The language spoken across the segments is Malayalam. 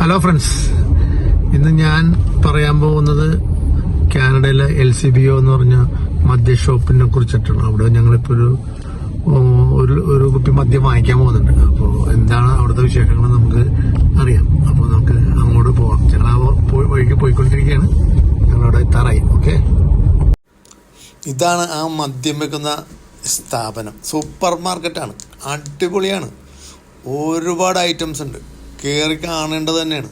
ഹലോ ഫ്രണ്ട്സ്, ഇന്ന് ഞാൻ പറയാൻ പോകുന്നത് കാനഡയിലെ LCBO എന്ന് പറഞ്ഞ മദ്യ ഷോപ്പിനെ കുറിച്ചിട്ടാണ്. അവിടെ ഞങ്ങളിപ്പോ ഒരു കുപ്പി മദ്യം വാങ്ങിക്കാൻ പോകുന്നുണ്ട്. അപ്പോൾ എന്താണ് അവിടുത്തെ വിശേഷങ്ങൾ നമുക്ക് അറിയാം. അപ്പോൾ നമുക്ക് അങ്ങോട്ട് പോവാം. ഞങ്ങൾ ആ വഴിക്ക് പോയിക്കൊണ്ടിരിക്കുകയാണ്. ഞങ്ങളവിടെ എത്താറായി. ഓക്കെ, ഇതാണ് ആ മദ്യം വെക്കുന്ന സ്ഥാപനം. സൂപ്പർ മാർക്കറ്റാണ്, അടിപൊളിയാണ്. ഒരുപാട് ഐറ്റംസ് ഉണ്ട്, കയറി കാണേണ്ടത് തന്നെയാണ്.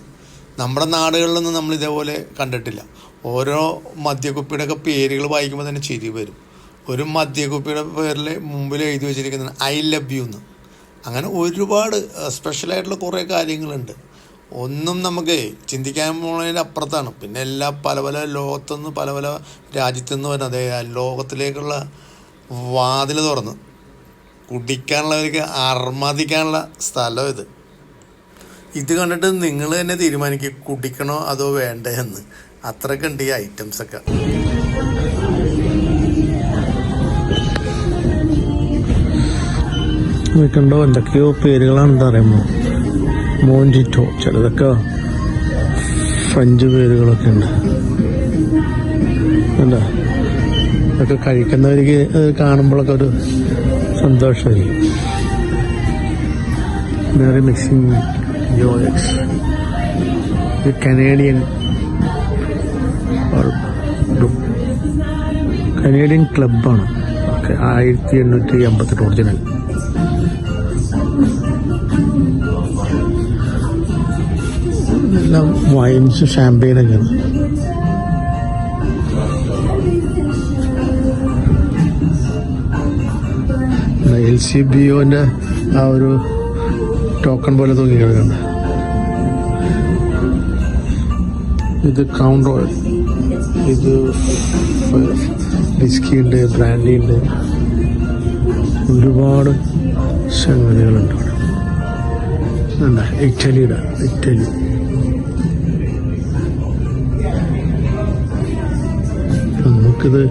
നമ്മുടെ നാടുകളിലൊന്നും നമ്മൾ ഇതേപോലെ കണ്ടിട്ടില്ല. ഓരോ മദ്യക്കുപ്പിയുടെയൊക്കെ പേരുകൾ വായിക്കുമ്പോൾ തന്നെ ചിരി വരും. ഒരു മദ്യക്കുപ്പിയുടെ പേരിൽ മുമ്പിൽ എഴുതി വെച്ചിരിക്കുന്നത് I love you എന്ന്. അങ്ങനെ ഒരുപാട് സ്പെഷ്യലായിട്ടുള്ള കുറേ കാര്യങ്ങളുണ്ട്. ഒന്നും നമുക്ക് ചിന്തിക്കാൻ പോകുന്നതിൻ്റെ അപ്പുറത്താണ്. പിന്നെ പല പല ലോകത്തുനിന്ന് പല പല രാജ്യത്തുനിന്ന് വരുന്ന അതേ ലോകത്തിലേക്കുള്ള വാതിൽ തുറന്ന് കുടിക്കാനുള്ളവർക്ക് അർമാദിക്കാനുള്ള സ്ഥലം ഇത് കണ്ടിട്ട് നിങ്ങൾ തന്നെ തീരുമാനിക്കുക, കുടിക്കണോ അതോ വേണ്ടേ എന്ന്. അത്രയ്ക്ക് ഉണ്ട് ഈ ഐറ്റംസൊക്കെ. കണ്ടോ, എന്തൊക്കെയോ പേരുകളാണ്. എന്താ പറയുമ്പോൾ മോഞ്ചിറ്റോ, ചിലതൊക്കെ ഫ്രഞ്ച് പേരുകളൊക്കെ ഉണ്ട്. എന്താ അതൊക്കെ കഴിക്കുന്നവർക്ക് കാണുമ്പോഴൊക്കെ ഒരു സന്തോഷമായിരിക്കും. വേറെ മിക്സിങ് യോയക്സ്, ഇത് കനേഡിയൻ ക്ലബാണ്. Okay, 1858 original. എല്ലാം വൈൻസ്, ഷാമ്പെയിനൊക്കെയാണ്. LCBOന്റെ ആ ഒരു ടോക്കൺ പോലെ തൂങ്ങി കിടക്കണ്ട. ഇത് കൗണ്ട് ഓയിൽ, ഇത് വിസ്കി ഉണ്ട്, ബ്രാൻഡി ഉണ്ട്, ഒരുപാട് സംഗതികളുണ്ട് അവിടെ. എന്താ ഇറ്റലി നമുക്കിത്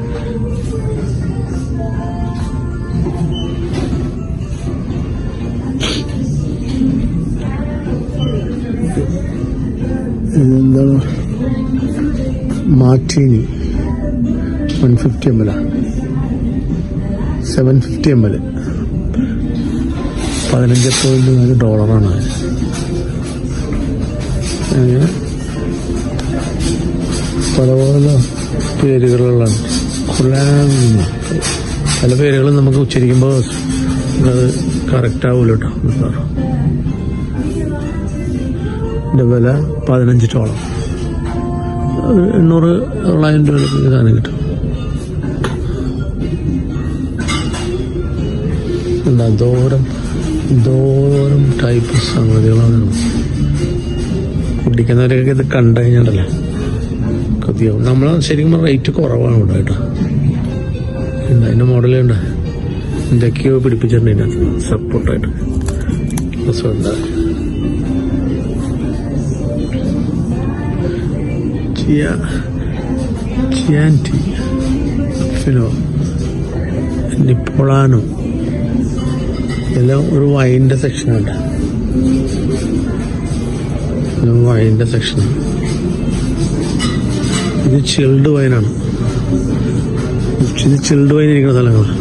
ഇതെന്താണ്, മാർട്ടിനി 150 ml, 750 ml, $15.4 അങ്ങനെ പല പല പേരുകളുള്ള പല പേരുകളും നമുക്ക് ഉച്ചരിക്കുമ്പോൾ അത് കറക്റ്റ് ആവൂല കേട്ടോ. ഇതിൻ്റെ വില $15, $800-900 രൂപയ്ക്ക് സാധനം കിട്ടും. എന്താ ദൂരം ടൈപ്പ് സംഗതികളാണ്. കുടിക്കുന്നവരൊക്കെ ഇത് കണ്ടു കഴിഞ്ഞാലല്ലേ കൊതിയാവും. നമ്മൾ ശരിക്കും റേറ്റ് കുറവാണ് ഇവിടെ കേട്ടോ. എന്താ അതിൻ്റെ മോഡലുണ്ട്, എന്തൊക്കെയോ പിടിപ്പിച്ചിട്ടുണ്ട് അതിനകത്ത് സപ്പോർട്ടായിട്ട്. രസമുണ്ട്. ചിയാൻറ്റി, ഫിനോ, നിപ്പോളാനോ, എല്ലാം ഒരു വൈൻ്റെ സെക്ഷനുണ്ട്. വൈൻ്റെ സെക്ഷനാണ്. ഇത് ചിൽഡ് വൈനാണ്. ഇത് ചിൽഡ് വൈൻ ഇരിക്കുന്ന സ്ഥലങ്ങളാണ്.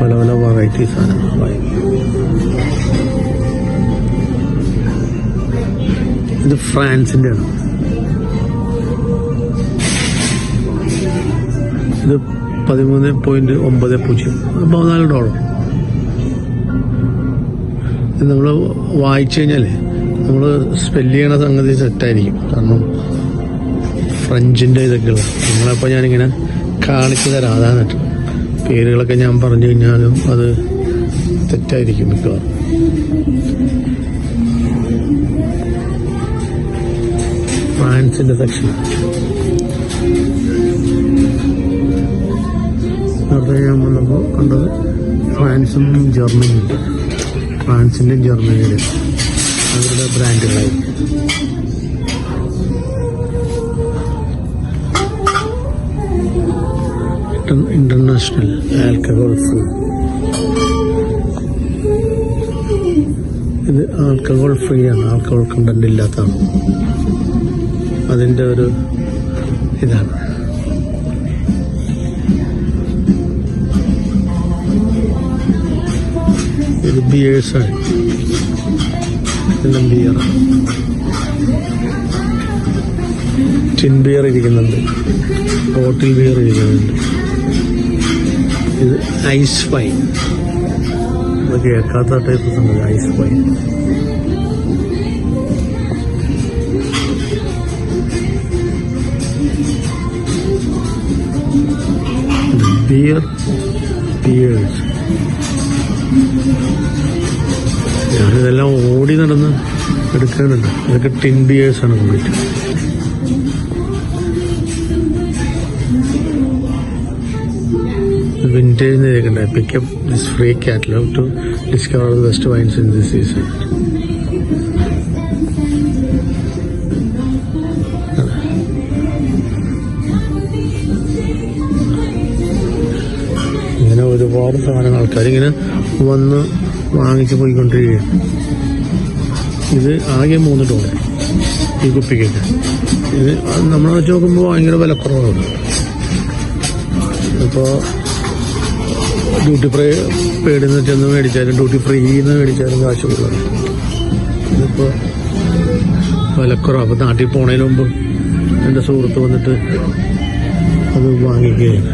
പല പല വെറൈറ്റി സാധനങ്ങൾ വൈൻ. ഇത് ഫ്രാൻസിൻ്റെ ആണ്. ഇത് $13.90, $14. ഇത് നമ്മൾ വായിച്ചു കഴിഞ്ഞാലേ നമ്മൾ സ്പെല്ല് ചെയ്യണ സംഗതി സെറ്റായിരിക്കും. കാരണം ഫ്രഞ്ചിൻ്റെ ഇതൊക്കെയുള്ള നിങ്ങളപ്പോൾ ഞാനിങ്ങനെ കാണിച്ചു തരാം. അതാണ് പേരുകളൊക്കെ ഞാൻ പറഞ്ഞു കഴിഞ്ഞാലും അത് തെറ്റായിരിക്കും മിക്കവാറും. ഫ്രാൻസിൻ്റെ സെക്ഷൻ നേരത്തെ ഞാൻ വന്നപ്പോൾ കണ്ടത് ഫ്രാൻസും ജർമ്മനിയും. ഫ്രാൻസിൻ്റെയും ജർമ്മനിയുടെയും അവരുടെ ബ്രാൻഡുകളായി. International alcohol free. ഇത് ആൽക്കഹോൾ ഫ്രീ ആണ്, ആൽക്കഹോൾ കണ്ടന്റ് ഇല്ലാത്തതാണ്. അതിൻ്റെ ഒരു ഇതാണ്. ഇത് ബിയേഴ്സാണ്, എല്ലാം ബിയറാണ്. ടിൻ ബിയർ ഇരിക്കുന്നുണ്ട്, ബോട്ടിൽ ബിയർ ഇരിക്കുന്നുണ്ട്. ഇത് ഐസ് വൈൻ, അത് കേൾക്കാത്ത ടൈപ്പ് സംഗതി. Ice wine, beer, beers. ഞാനിതെല്ലാം ഓടി നടന്ന് എടുക്കാനുണ്ട്. ഇതൊക്കെ ടിൻ ബിയേഴ്സാണ് കംപ്ലീറ്റ്. വിന്റേജ് എഴുതിയിട്ടുണ്ട്. Pick up this free catalogue to discover the best wines in this season. ഇങ്ങനെ ഒരുപാട് സാധനങ്ങൾ ആൾക്കാരിങ്ങനെ വന്ന് വാങ്ങിച്ച് പോയിക്കൊണ്ടിരിക്കുകയാണ്. ഇത് ആകെ $3 ഈ കുപ്പിക്കൊക്കെ. ഇത് നമ്മൾ വെച്ച് നോക്കുമ്പോൾ ഭയങ്കര വിലക്കുറവാണ്. ഇപ്പോൾ ഡ്യൂട്ടി ഫ്രീ പേടിന്ന് ചെന്ന് മേടിച്ചാലും ഡ്യൂട്ടി ഫ്രീന്ന് മേടിച്ചാലും കാശ് കൂടുതലാണ്. ഇതിപ്പോൾ വിലക്കുറവാണ്. അപ്പോൾ നാട്ടിൽ പോണതിന് മുമ്പ് എൻ്റെ സുഹൃത്ത് വന്നിട്ട് അത് വാങ്ങിക്കുകയാണ്.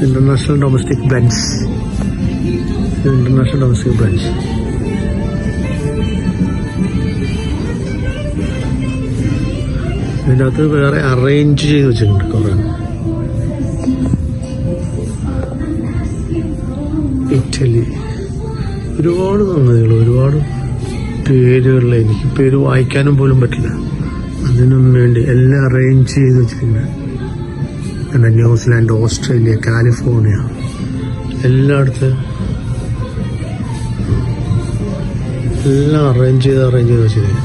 International domestic brands, international domestic brands. ഇതിൻ്റെ അകത്ത് വേറെ അറേഞ്ച് ചെയ്ത് വെച്ചിട്ടുണ്ട് കുറേ. ഇറ്റലി, ഒരുപാട് സംഗതികൾ, ഒരുപാട് പേരുകളിൽ എനിക്ക് പേര് വായിക്കാനും പോലും പറ്റില്ല. അതിനും വേണ്ടി എല്ലാം അറേഞ്ച് ചെയ്ത് വെച്ചിട്ടുണ്ട്. പിന്നെ ന്യൂസിലാൻഡ്, ഓസ്ട്രേലിയ, കാലിഫോർണിയ, എല്ലായിടത്തും എല്ലാം അറേഞ്ച് ചെയ്ത് വെച്ചിട്ടുണ്ട്.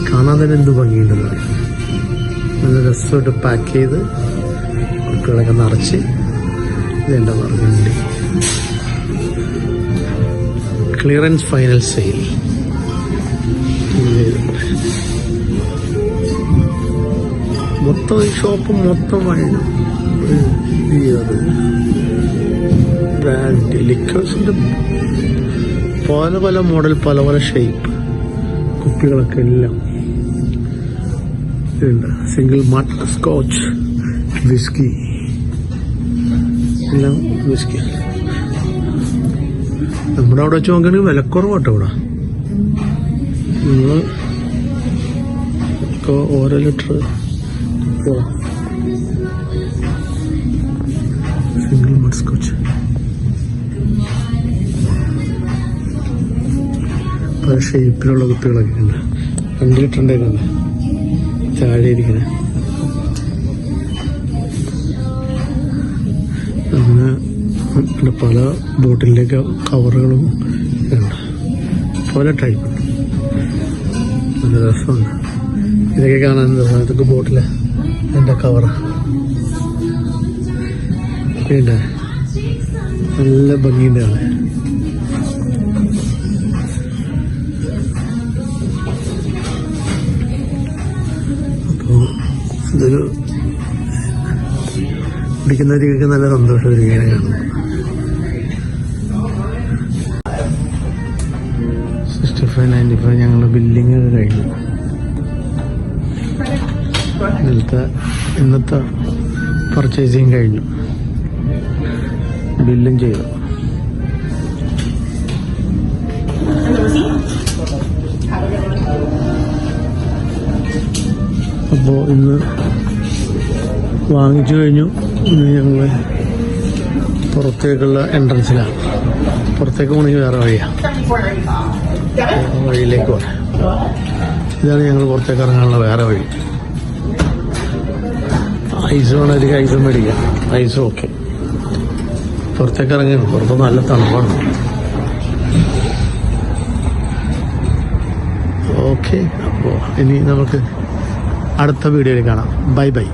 കാണാൻ തന്നെ എന്ത് ഭംഗിയുണ്ടല്ലോ. നല്ല രസമായിട്ട് പാക്ക് ചെയ്ത് കുട്ടികളൊക്കെ നിറച്ച്. ഇതെന്താ പറഞ്ഞിട്ടുണ്ട്, ക്ലിയറൻസ് ഫൈനൽ സെയിൽ. മൊത്തം ഈ ഷോപ്പ് മൊത്തം വൈനും ബ്രാൻഡ് ലിക്കേഴ്സിൻ്റെ പല പല മോഡൽ, പല പല ഷേപ്പ് കുപ്പികളൊക്കെ എല്ലാം ഉണ്ട്. സിംഗിൾ മാൾട്ട് സ്കോച്ച്, വിസ്കി, എല്ലാം വിസ്കി. നമ്മുടെ അവിടെ വെച്ച് നോക്കുകയാണെങ്കിൽ വിലക്കുറവാട്ടോ ഇവിടെ. നിങ്ങൾ ഓരോ ലിറ്റർ സിംഗിൾ മാൾട്ട് സ്കോച്ച് പല ഷേപ്പിലുള്ള കുപ്പികളൊക്കെ ഉണ്ട്. 2 ലിറ്ററിൻ്റെ ഉണ്ട് താഴെ ഇരിക്കുന്നത്. അങ്ങനെ പല ബോട്ടിലേക്ക് കവറുകളും ഉണ്ട്, പല ടൈപ്പ്. നല്ല രസമുണ്ട് ഇതൊക്കെ കാണാൻ. ഇതൊക്കെ ബോട്ടില് എൻ്റെ കവറ് പിന്നെ നല്ല ഭംഗിയുണ്ട് കാണാൻ. ഇതൊരു പിടിക്കുന്നവർക്ക് നല്ല സന്തോഷം വരികയാണ് കാണുന്നത്. 65.95 ഞങ്ങളുടെ ബില്ലിങ് കഴിഞ്ഞു. ഇന്നത്തെ പർച്ചേസിങ് കഴിഞ്ഞു, ബില്ലും ചെയ്തു. അപ്പോൾ ഇന്ന് വാങ്ങിച്ചു കഴിഞ്ഞു. ഇന്ന് ഞങ്ങൾ പുറത്തേക്കുള്ള എൻട്രൻസിലാണ്. പുറത്തേക്ക് പോകണമെങ്കിൽ വേറെ വഴിയാണ്, വഴിയിലേക്ക് പോകാം. ഇതാണ് ഞങ്ങൾ പുറത്തേക്ക് ഇറങ്ങാനുള്ള വേറെ വഴി. ഐസ് വേണമെങ്കിൽ ഐസും മേടിക്കാം, ഐസും ഓക്കെ. പുറത്തേക്ക് ഇറങ്ങിയാണ്. പുറത്ത് നല്ല തണുപ്പാണ്. ഓക്കെ, അപ്പോൾ ഇനി നമുക്ക് അടുത്ത വീഡിയോയിൽ കാണാം. Bye bye.